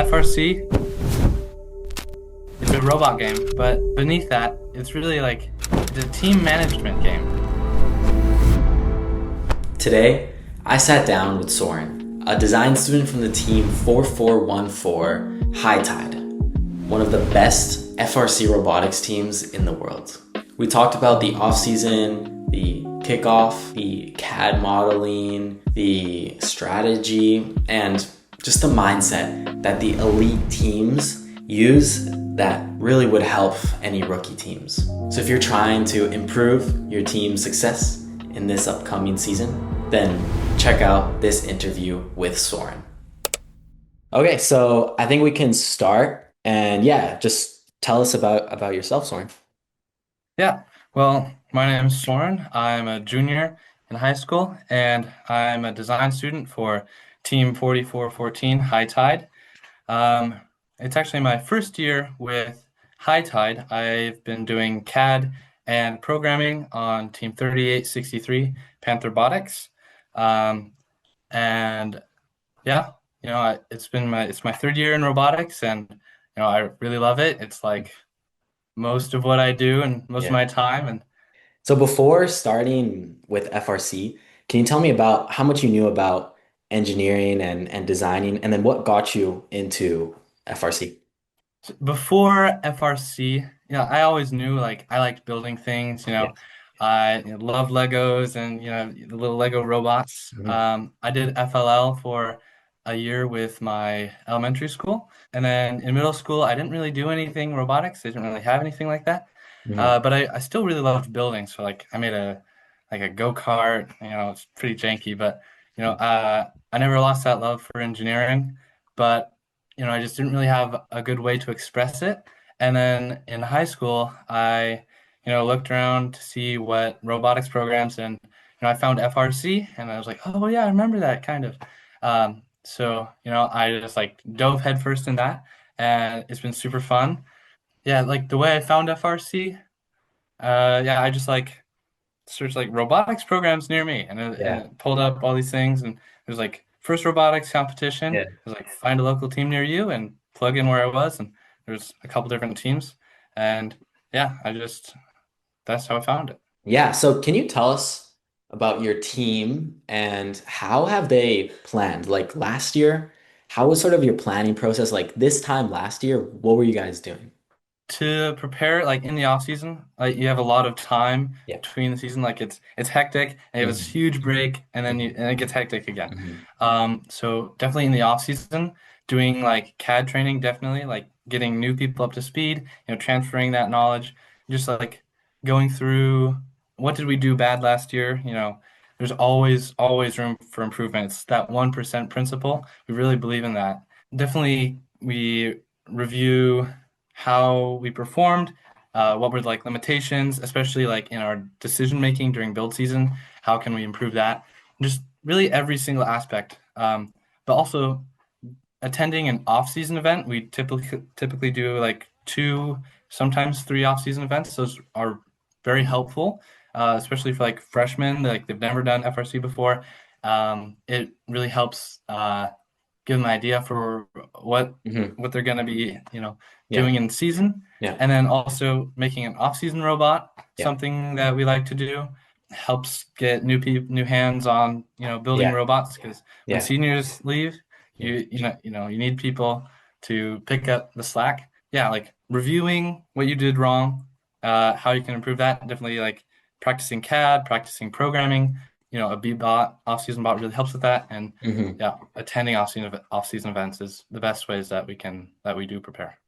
FRC, it's a robot game, but beneath that, it's really like it's a team management game. Today, I sat down with Soren, a design student from the team 4414 HighTide, one of the best FRC robotics teams in the world. We talked about the off-season, the kickoff, the CAD modeling, the strategy, and just the mindset that the elite teams use that really would help any rookie teams. So if you're trying to improve your team's success in this upcoming season, then check out this interview with Soren. Okay, so I think we can start, and just tell us about yourself, Soren. Yeah, well, my name is Soren. I'm a junior in high school, and I'm a design student for Team 4414 HighTide. It's actually my first year with HighTide. I've been doing CAD and programming on Team 3863 Panther Robotics. Um, and yeah, it's my third year in robotics, and I really love it. It's like most of what I do and most of Yeah. my time. And So before starting with FRC, can you tell me about how much you knew about engineering and designing, and then what got you into FRC? before FRC, I always knew like I liked building things. Yeah. I love Legos and the little Lego robots. Mhm. I did FLL for a year with my elementary school, and then in middle school I didn't really do anything robotics. I didn't really have anything like that. Mhm. But I still really loved building. So like I made a go-kart. It's pretty janky, but I never lost that love for engineering. But I just didn't really have a good way to express it. And then in high school, I looked around to see what robotics programs, and I found FRC, and I was like, oh yeah, I remember that kind of. So I just like dove headfirst in that, and it's been super fun. Yeah, like the way I found FRC, yeah, I just like searched like robotics programs near me, and Yeah. it pulled up all these things, and there's like first robotics competition. Yeah. It was like find a local team near you and plug in where I was, and there's a couple different teams, and yeah, that's how I found it. Yeah. So can you tell us about your team and how have they planned? Like last year, how was sort of your planning process? Like this time last year, what were you guys doing? To prepare like in the off season, like you have a lot of time Yeah. between the season. Like it's hectic, and you have this Mhm. huge break, and then Mhm. it gets hectic again. Mhm. So definitely in the off season, doing like CAD training, definitely like getting new people up to speed, transferring that knowledge, just like going through what did we do bad last year. There's always room for improvement. It's that 1% principle. We really believe in that. Definitely, we review how we performed, what were like limitations, especially like in our decision making during build season. How can we improve that? Just really every single aspect. But also attending an off-season event, we typically do like two, sometimes three off-season events. Those are very helpful, especially for like freshmen, like they've never done FRC before. It really helps give them an idea for what Mhm. what they're going to be, Yeah. doing in season, Yeah. and then also making an off-season robot, Yeah. something that we like to do, helps get new hands on, building Yeah. robots because when Yeah. seniors leave, Yeah. you need people to pick up the slack. Yeah, like reviewing what you did wrong, how you can improve that. Definitely like practicing CAD, practicing programming. A B bot, off-season bot really helps with that, and Mhm. yeah, attending off-season events is the best ways that we do prepare.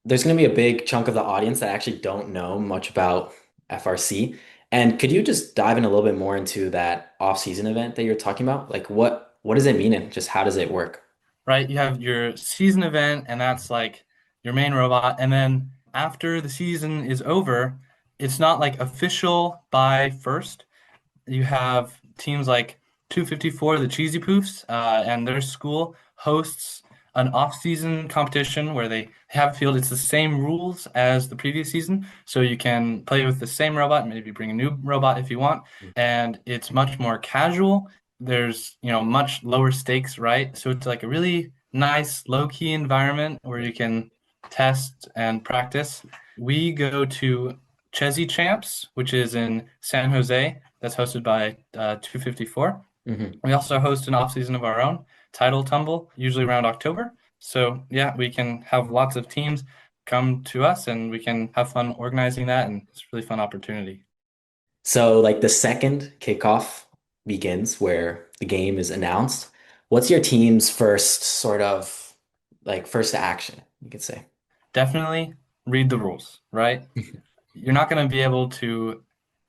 There's going to be a big chunk of the audience that actually don't know much about FRC. And could you just dive in a little bit more into that off-season event that you're talking about? Like what does it mean and just how does it work? Right? You have your season event, and that's like your main robot. And then after the season is over, it's not like official by first. You have teams like 254, the Cheesy Poofs, and their school hosts an off-season competition where they have a field. It's the same rules as the previous season, so you can play with the same robot, maybe bring a new robot if you want, and it's much more casual. There's, much lower stakes, right? So it's like a really nice low-key environment where you can test and practice. We go to Chesy Champs, which is in San Jose, that's hosted by 254. Hmm. We also host an off-season of our own, Title Tumble, usually around October. So yeah, we can have lots of teams come to us and we can have fun organizing that, and it's a really fun opportunity. So, like the second kickoff begins where the game is announced, what's your team's first sort of like first action, you could say? Definitely read the rules, right? You're not going to be able to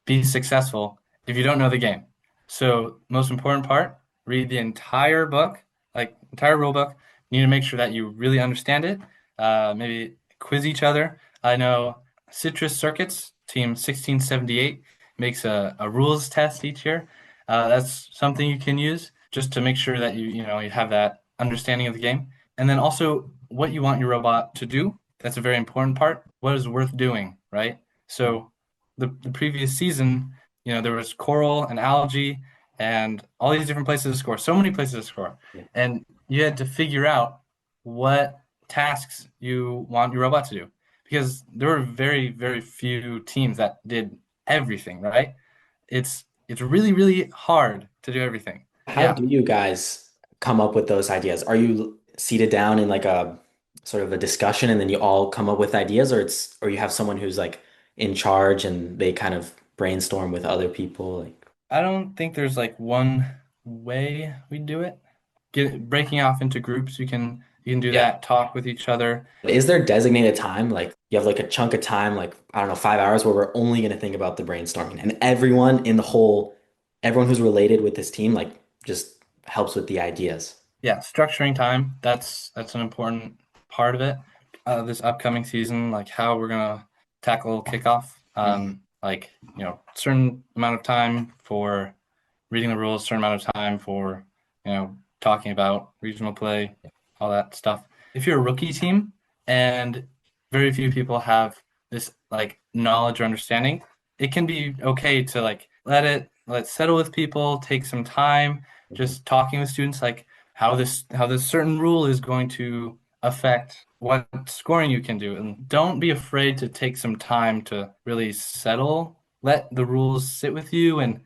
be successful if you don't know the game. So, most important part, read the entire book, like entire rule book. You need to make sure that you really understand it. Maybe quiz each other. I know Citrus Circuits, team 1678, makes a rules test each year. That's something you can use just to make sure that you have that understanding of the game. And then also what you want your robot to do. That's a very important part. What is worth doing, right? So the previous season, there was coral and algae and all these different places to score, so many places to score. Yeah. And you had to figure out what tasks you want your robot to do because there were very, very few teams that did everything, right? It's really, really hard to do everything. How Yeah. do you guys come up with those ideas? Are you seated down in like a sort of a discussion and then you all come up with ideas, or you have someone who's like in charge and they kind of brainstorm with other people? Like, I don't think there's like one way we do it. Breaking off into groups, you can do yeah. that, talk with each other. Is there designated time? Like you have like a chunk of time, like I don't know, 5 hours where we're only going to think about the brainstorming and everyone who's related with this team, like just helps with the ideas. Yeah, structuring time, that's an important part of it. This upcoming season, like how we're gonna tackle kickoff. Mm. Like, certain amount of time for reading the rules, certain amount of time for, talking about regional play, all that stuff. If you're a rookie team and very few people have this like knowledge or understanding, it can be okay to like let settle with people, take some time, Mhm. just talking with students like how this certain rule is going to affect what scoring you can do. And don't be afraid to take some time to really settle. Let the rules sit with you and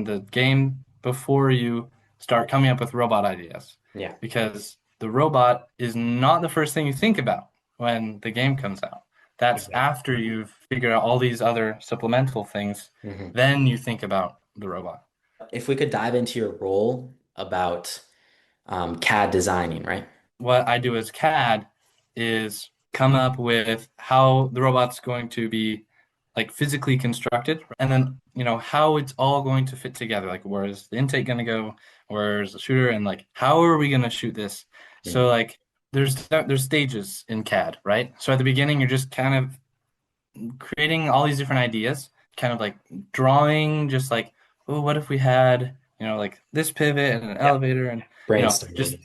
the game before you start coming up with robot ideas. Yeah. Because the robot is not the first thing you think about when the game comes out. That's Okay. after you've figured out all these other supplemental things, Mhm. then you think about the robot. If we could dive into your role about CAD designing, right? What I do as CAD is come up with how the robot's going to be like physically constructed and then how it's all going to fit together, like where's the intake going to go, where's the shooter, and like how are we going to shoot this. So Mm. like there's stages in CAD, right? So at the beginning you're just kind of creating all these different ideas, kind of like drawing, just like, oh, what if we had like this pivot and an Yeah. elevator, and just Brainstorming.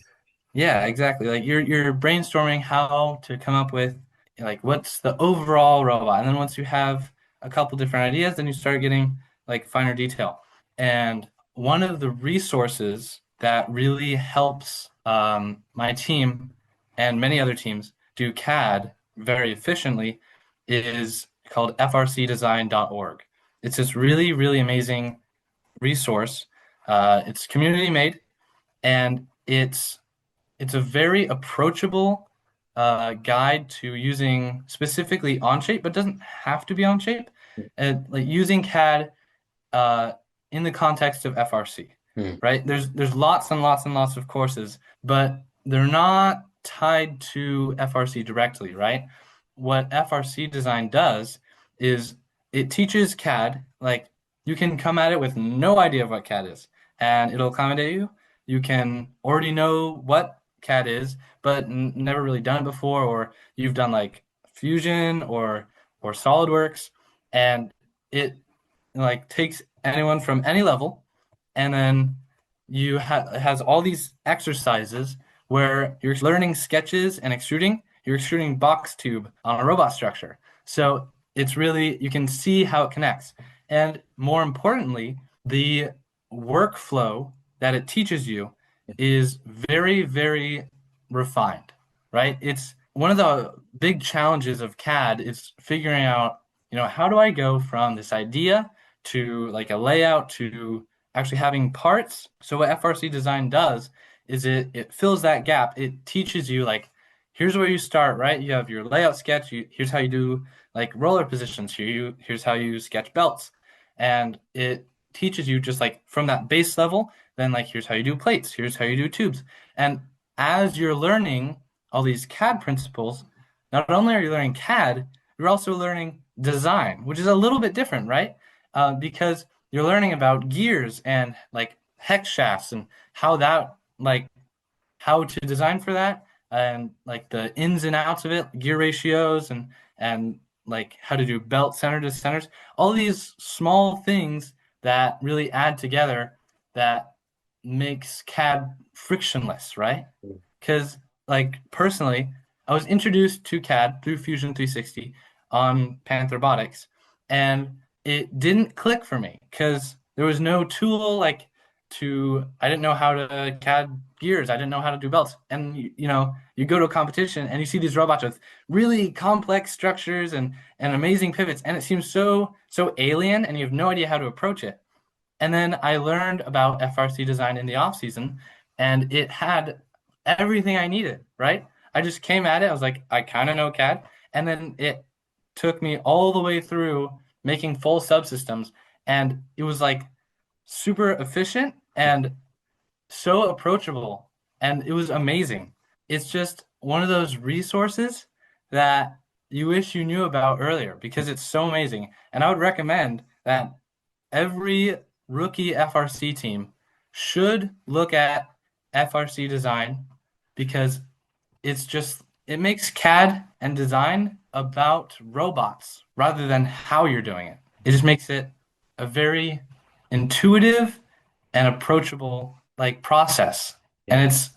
yeah, exactly. Like you're brainstorming how to come up with like what's the overall robot. And then once you have a couple different ideas, then you start getting like finer detail. And one of the resources that really helps my team and many other teams do CAD very efficiently is called frcdesign.org. It's this really, really amazing resource. It's community made and it's a very approachable guide to using specifically Onshape, but doesn't have to be Onshape. Like using CAD uh, in the context of FRC, Mm. right? There's lots and lots and lots of courses, but they're not tied to FRC directly, right? What FRC design does is it teaches CAD, like you can come at it with no idea of what CAD is, and it'll accommodate you. You can already know what CAD is, but never really done it before, or you've done like Fusion or SolidWorks, and it like takes anyone from any level, and then it has all these exercises where you're learning sketches and extruding. You're extruding box tube on a robot structure. So it's really you can see how it connects, and more importantly, the workflow that it teaches you is very, very refined, right? It's one of the big challenges of CAD is figuring out, how do I go from this idea to like a layout to actually having parts. So what FRC design does is it fills that gap. It teaches you like here's where you start, right? You have your layout sketch. Here's how you do like roller positions. Here's how you sketch belts, and it teaches you just like from that base level. Then like here's how you do plates. Here's how you do tubes. And as you're learning all these CAD principles, not only are you learning CAD, you're also learning design, which is a little bit different, right? Because you're learning about gears and like hex shafts and how that like how to design for that and like the ins and outs of it, gear ratios and like how to do belt center to centers, all these small things that really add together that makes CAD frictionless, right? Because like personally, I was introduced to CAD through Fusion 360 on Panther Robotics, and it didn't click for me because there was no tool like I didn't know how to CAD gears. I didn't know how to do belts. And you go to a competition and you see these robots with really complex structures and amazing pivots, and it seems so alien, and you have no idea how to approach it. And then I learned about FRC design in the off season, and it had everything I needed, right? I just came at it. I was like, I kind of know CAD. And then it took me all the way through making full subsystems. And it was like super efficient and so approachable. And it was amazing. It's just one of those resources that you wish you knew about earlier because it's so amazing. And I would recommend that every rookie FRC team should look at FRC design because it makes CAD and design about robots rather than how you're doing it. It just makes it a very intuitive and approachable like process. Yeah. And it's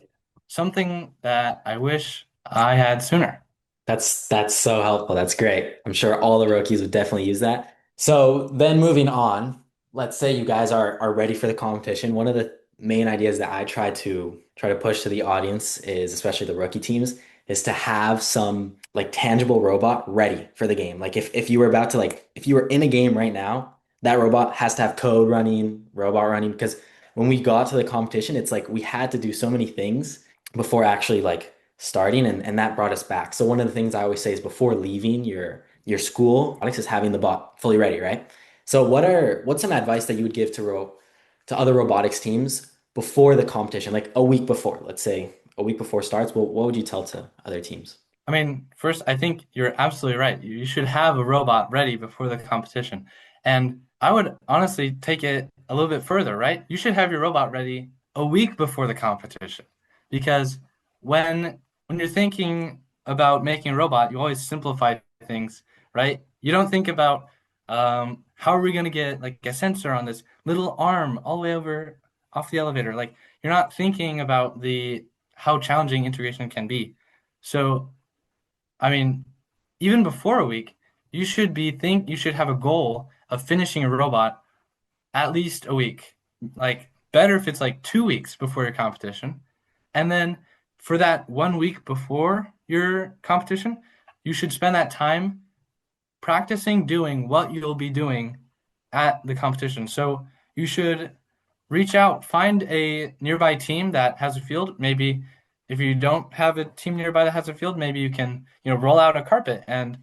something that I wish I had sooner. That's so helpful. That's great. I'm sure all the rookies would definitely use that. So then moving on, let's say you guys are ready for the competition. One of the main ideas that I try to push to the audience is, especially the rookie teams, is to have some like tangible robot ready for the game. Like if you were about to like if you were in a game right now, that robot has to have code running, robot running, because when we got to the competition, it's like we had to do so many things before actually like starting and that brought us back. So one of the things I always say is before leaving your school, Alex is having the bot fully ready, right? So what's some advice that you would give to other robotics teams before the competition, like a week before, let's say a week before starts, what would you tell to other teams? I mean, first, I think you're absolutely right. You should have a robot ready before the competition. And I would honestly take it a little bit further, right? You should have your robot ready a week before the competition. Because when you're thinking about making a robot, you always simplify things, right? You don't think about how are we going to get like a sensor on this little arm all the way over off the elevator. Like you're not thinking about the how challenging integration can be. So I mean, even before a week, you should have a goal of finishing a robot at least a week. Like better if it's like 2 weeks before your competition. And then for that 1 week before your competition, you should spend that time practicing doing what you'll be doing at the competition. So you should reach out, find a nearby team that has a field. Maybe if you don't have a team nearby that has a field, maybe you can, roll out a carpet and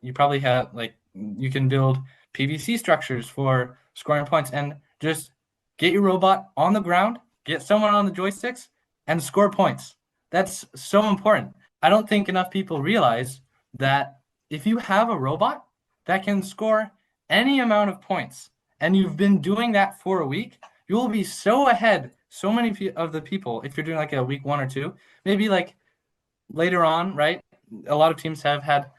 you probably have like you can build PVC structures for scoring points and just get your robot on the ground, get someone on the joysticks and score points. That's so important. I don't think enough people realize that if you have a robot that can score any amount of points and you've been doing that for a week, you will be so ahead so many of the people if you're doing like a week 1 or 2, maybe like later on, right? A lot of teams have had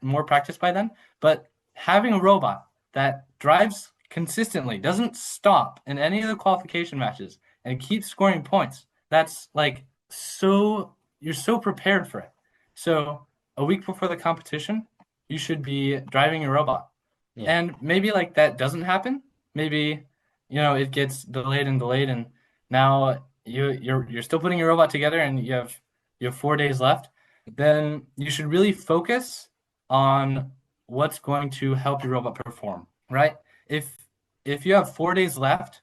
more practice by then, but having a robot that drives consistently, doesn't stop in any of the qualification matches, and keeps scoring points, that's like you're so prepared for it. So a week before the competition, you should be driving your robot. Yeah. And maybe like that doesn't happen. Maybe, it gets delayed and delayed, and now you're still putting your robot together, and you have you have 4 days left, then you should really focus on what's going to help your robot perform, right? If if you have 4 days left,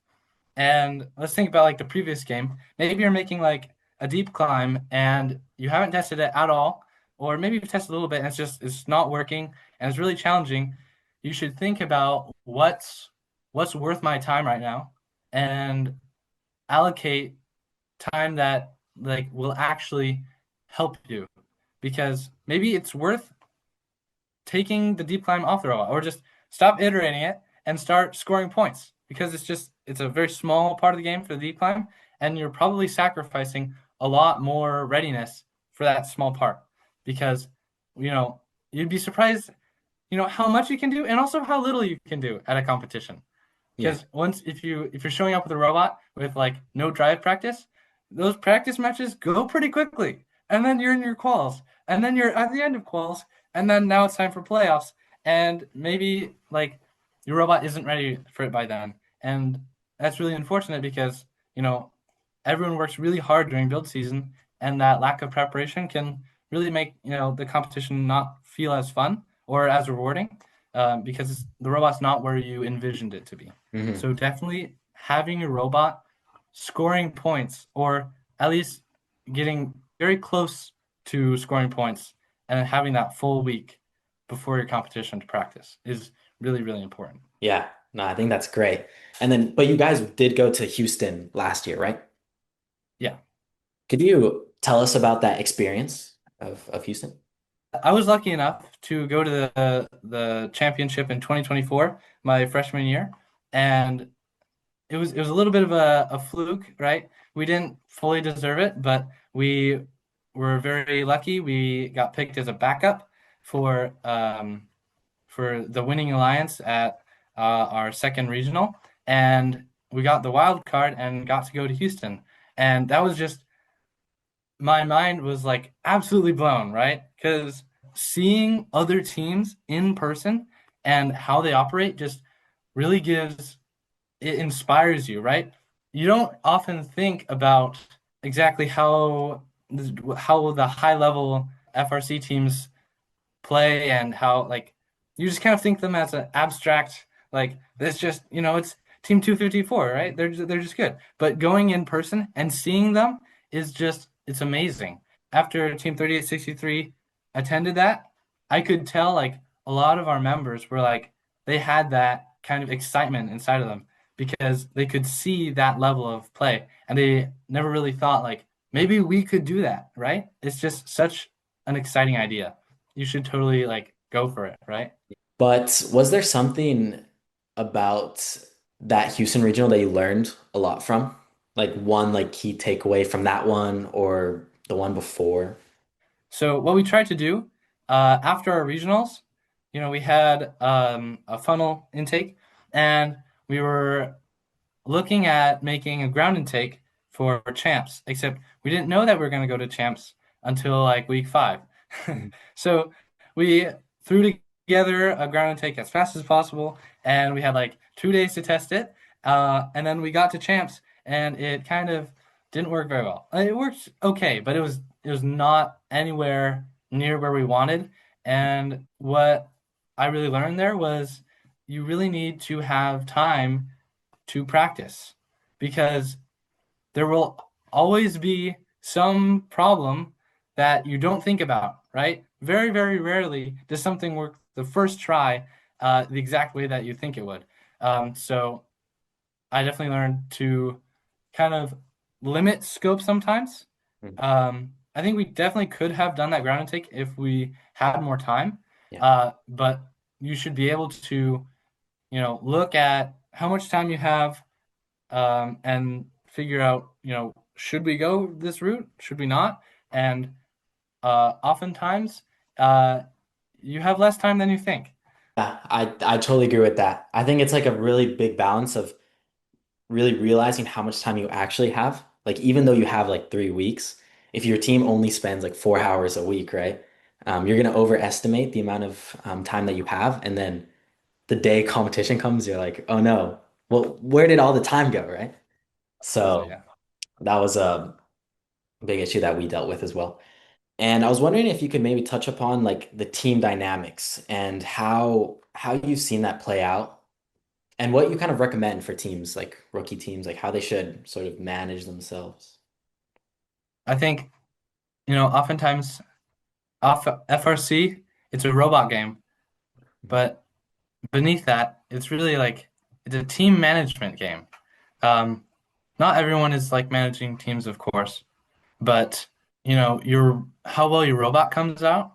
and let's think about like the previous game, maybe you're making like a deep climb and you haven't tested it at all, or maybe you've tested a little bit and it's not working and it's really challenging. You should think about what's worth my time right now and allocate time that like will actually help you because maybe it's worth taking the deep climb off the robot or just stop iterating it and start scoring points because it's a very small part of the game for the deep climb and you're probably sacrificing a lot more readiness for that small part because you know you'd be surprised how much you can do and also how little you can do at a competition. Yeah. Because once if you're showing up with a robot with like no drive practice, those practice matches go pretty quickly. And then you're in your quals. And then you're at the end of quals. And then now it's time for playoffs. And maybe like your robot isn't ready for it by then. And that's really unfortunate because, everyone works really hard during build season, and that lack of preparation can really make, the competition not feel as fun or as rewarding because the robot's not where you envisioned it to be. Hmm. So definitely having your robot scoring points or at least getting very close to scoring points and having that full week before your competition to practice is really, really important. Yeah. No, I think that's great. And then, but you guys did go to Houston last year, right? Yeah. Could you tell us about that experience of Houston? I was lucky enough to go to the championship in 2024, my freshman year, and it was a little bit of a fluke, right? We didn't fully deserve it, but we were very lucky. We got picked as a backup for for the winning alliance at our second regional, and we got the wild card and got to go to Houston, and that was just my mind was like absolutely blown, right? Because seeing other teams in person and how they operate just really it inspires you, right? You don't often think about exactly how the high level FRC teams play and how like you just kind of think them as an abstract like it's just it's team 254, right? They're just good. But going in person and seeing them is just it's amazing. After team 3863 attended that, I could tell like a lot of our members were like they had that kind of excitement inside of them because they could see that level of play and they never really thought like maybe we could do that, right? It's just such an exciting idea. You should totally like go for it, right? But was there something about that Houston regional that you learned a lot from? Like one like key takeaway from that one or the one before? So what we tried to do after our regionals, we had a funnel intake, and we were looking at making a ground intake for champs. Except we didn't know that we were going to go to champs until like week 5. Mhm. So we threw together a ground intake as fast as possible, and we had like 2 days to test it. And then we got to champs, and it kind of didn't work very well. It worked okay, but it was not anywhere near where we wanted. And what I really learned there was you really need to have time to practice because there will always be some problem that you don't think about, right? Very, very rarely does something work the first try the exact way that you think it would. So I definitely learned to kind of limit scope sometimes. Mhm. I think we definitely could have done that ground intake if we had more time. Yeah. But you should be able to, look at how much time you have and figure out, should we go this route? Should we not? And oftentimes, uh, you have less time than you think. Yeah, I totally agree with that. I think it's like a really big balance of really realizing how much time you actually have. Like even though you have like 3 weeks, if your team only spends like 4 hours a week, right? You're gonna overestimate the amount of time that you have, and then the day competition comes, you're like, oh no, well, where did all the time go, right? Absolutely, So yeah. that was Big issue that we dealt with as well. And I was wondering if you could maybe touch upon like the team dynamics and how you've seen that play out and what you kind of recommend for teams like rookie teams, like how they should sort of manage themselves. I think, oftentimes off FRC, it's a robot game, but beneath that, it's really like it's a team management game. Um, Not everyone is like managing teams, of course, but your how well your robot comes out,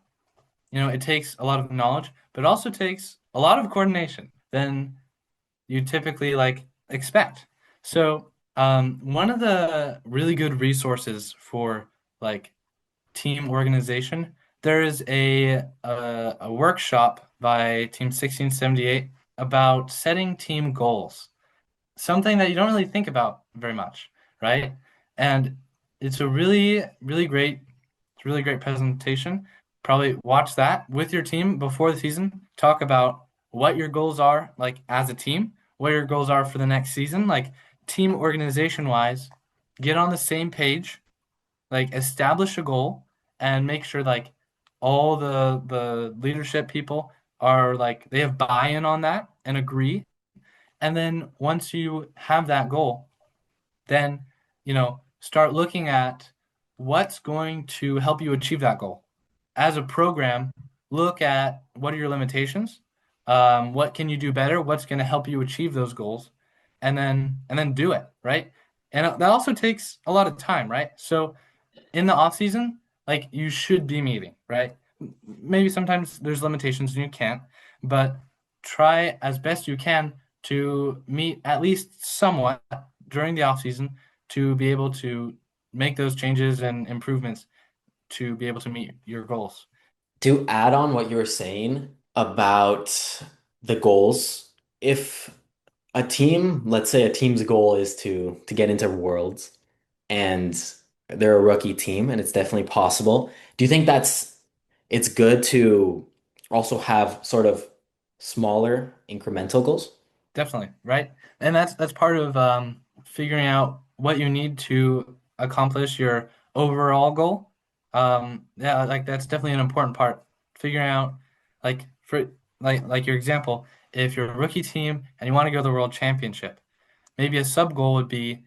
it takes a lot of knowledge, but it also takes a lot of coordination than you typically like expect. So, one of the really good resources for like team organization, there is a workshop by Team 1678 about setting team goals, something that you don't really think about very much, right? And it's a really great presentation. Probably watch that with your team before the season. Talk about what your goals are, like as a team, what your goals are for the next season, like team organization wise. Get on the same page, like establish a goal, and make sure like all the leadership people are like they have buy-in on that and agree. And then once you have that goal, then, start looking at what's going to help you achieve that goal. As a program, look at what are your limitations, what can you do better, what's going to help you achieve those goals, and then do it, right? And that also takes a lot of time, right? So in the off season, like you should be meeting, right? Maybe sometimes there's limitations and you can't, but try as best you can to meet at least somewhat during the off season to be able to make those changes and improvements to be able to meet your goals. To add on what you were saying about the goals, if a team, let's say a team's goal is to get into Worlds and they're a rookie team and it's definitely possible, do you think it's good to also have sort of smaller incremental goals? Definitely, right? And that's part of figuring out what you need to accomplish your overall goal. Yeah, like that's definitely an important part. Figuring out, like for like your example, if you're a rookie team and you want to go to the world championship, maybe a sub goal would be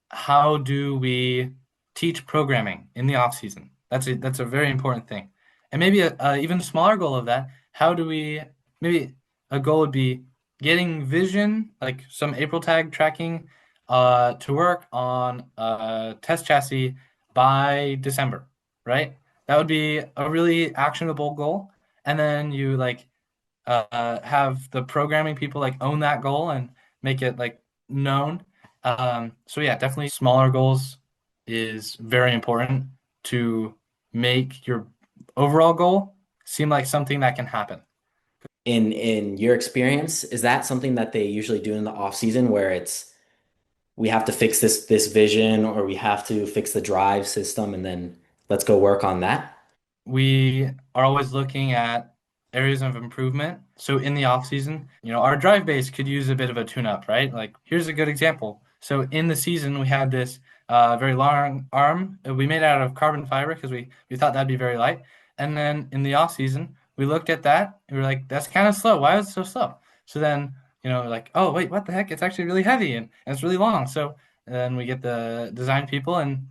how do we teach programming in the off season? That's a very important thing. And maybe a even smaller goal of that, how do we maybe a goal would be getting vision, like some April tag tracking, to work on a test chassis by December, right? That would be a really actionable goal. And then you like have the programming people like own that goal and make it like known. So yeah, definitely smaller goals is very important to make your overall goal seem like something that can happen. In your experience, is that something that they usually do in the off season where it's we have to fix this vision or we have to fix the drive system and then let's go work on that? We are always looking at areas of improvement. So in the off season, our drive base could use a bit of a tune-up, right? Like here's a good example. So in the season, we had this very long arm. We made it out of carbon fiber because we thought that'd be very light. And then in the off season, we looked at that and we were like, that's kind of slow. Why is it so slow? So then, like, oh wait, what the heck? It's actually really heavy and it's really long. So then we get the design people and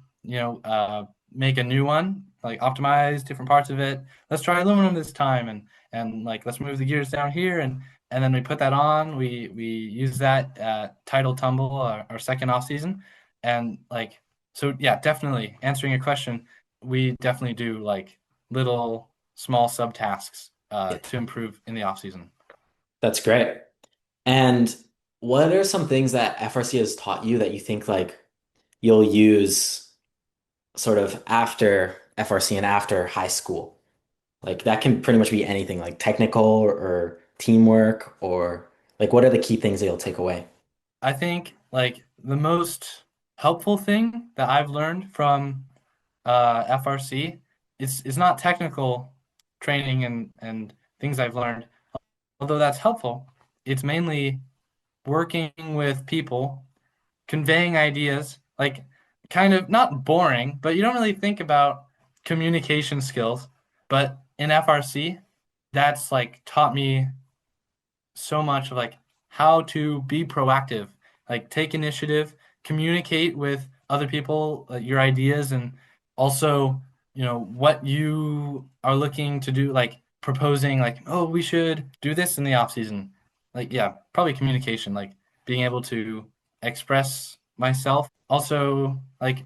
make a new one, like optimize different parts of it. Let's try aluminum this time, and like let's move the gears down here, and then we put that on. We use that at Tidal Tumble, our second off season, and like so yeah, definitely answering your question, we definitely do like little small subtasks Yeah, to improve in the off season. that's great. And what are some things that FRC has taught you that you think like you'll use sort of after FRC and after high school? Like that can pretty much be anything, like technical or teamwork or like what are the key things that you'll take away? I think like the most helpful thing that I've learned from FRC. It's not technical training and things I've learned, although that's helpful. It's mainly working with people, conveying ideas. Like kind of not boring, but you don't really think about communication skills. But in FRC, that's like taught me so much of like how to be proactive, like take initiative, communicate with other people, your ideas, and also, what you are looking to do, like proposing, like, oh, we should do this in the off season. Like, yeah, probably communication, like being able to express myself. Also, like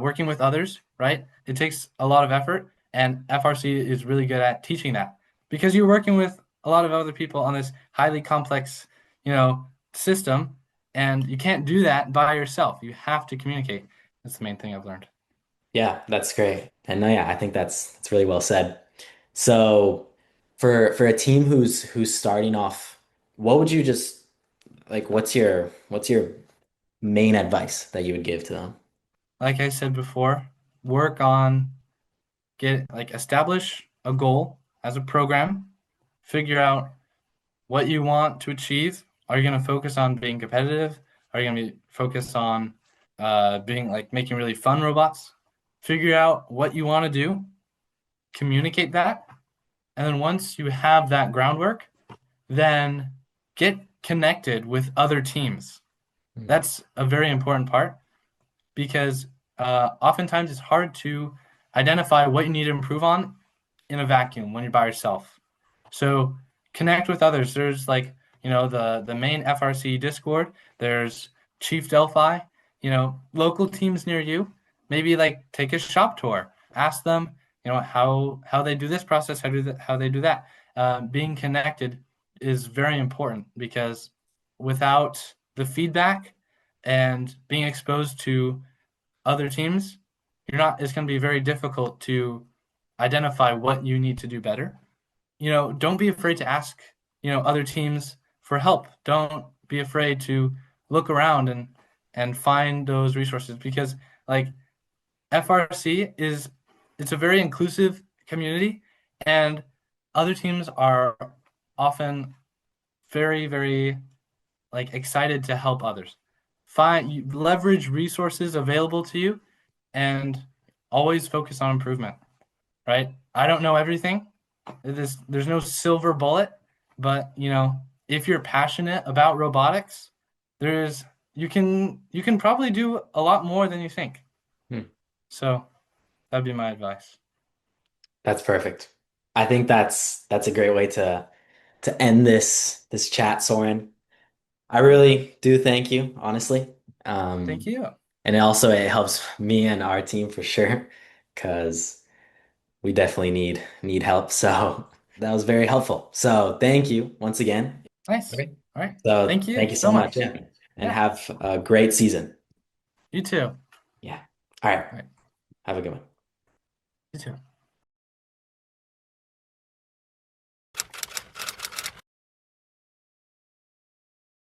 working with others, right? It takes a lot of effort, and FRC is really good at teaching that because you're working with a lot of other people on this highly complex, system, and you can't do that by yourself. You have to communicate. That's the main thing I've learned. Yeah, that's great. And no, yeah, I think that's really well said. So for a team who's starting off, what would you just like what's your main advice that you would give to them? Like I said before, work on establish a goal as a program, figure out what you want to achieve. Are you going to focus on being competitive? Are you going to be focused on being like making really fun robots? Figure out what you want to do, communicate that, and then once you have that groundwork, then get connected with other teams. Hmm. That's a very important part because oftentimes it's hard to identify what you need to improve on in a vacuum when you're by yourself. So connect with others. There's like, the main FRC Discord. There's Chief Delphi, local teams near you. Maybe like take a shop tour. Ask them, how they do this process, how they do that. Being connected is very important because without the feedback and being exposed to other teams, it's going to be very difficult to identify what you need to do better. Don't be afraid to ask, other teams for help. Don't be afraid to look around and find those resources because like FRC it's a very inclusive community and other teams are often very, very like excited to help others. Leverage resources available to you and always focus on improvement, right? I don't know everything. There's no silver bullet, but if you're passionate about robotics, there's you can probably do a lot more than you think. Hmm. So that'd be my advice. That's perfect. I think that's a great way to end this chat, Soren. I really do thank you, honestly. Thank Um, you. and it helps me and our team for sure, because we definitely need help. So that was very helpful. So thank you once again. Nice. Okay. All right. So Thank you thank you so so much. much. Yeah. And Yeah. have a great season. You too. All Yeah. All right. right. Have a good one. You too.